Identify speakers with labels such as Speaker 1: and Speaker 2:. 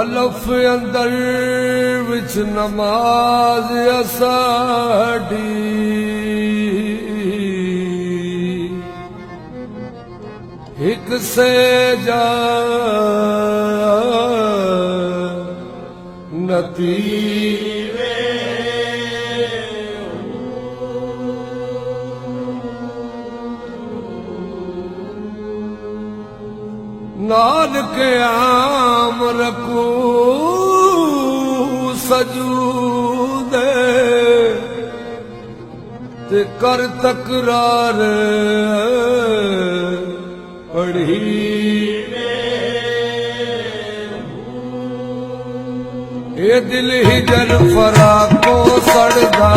Speaker 1: हलफ अंदर विच नमाज असाडी एक से जा नती नानक आम रखू सजूदे ते कर तकरार पढ़ी ये दिल ही जल फरा को सड़दा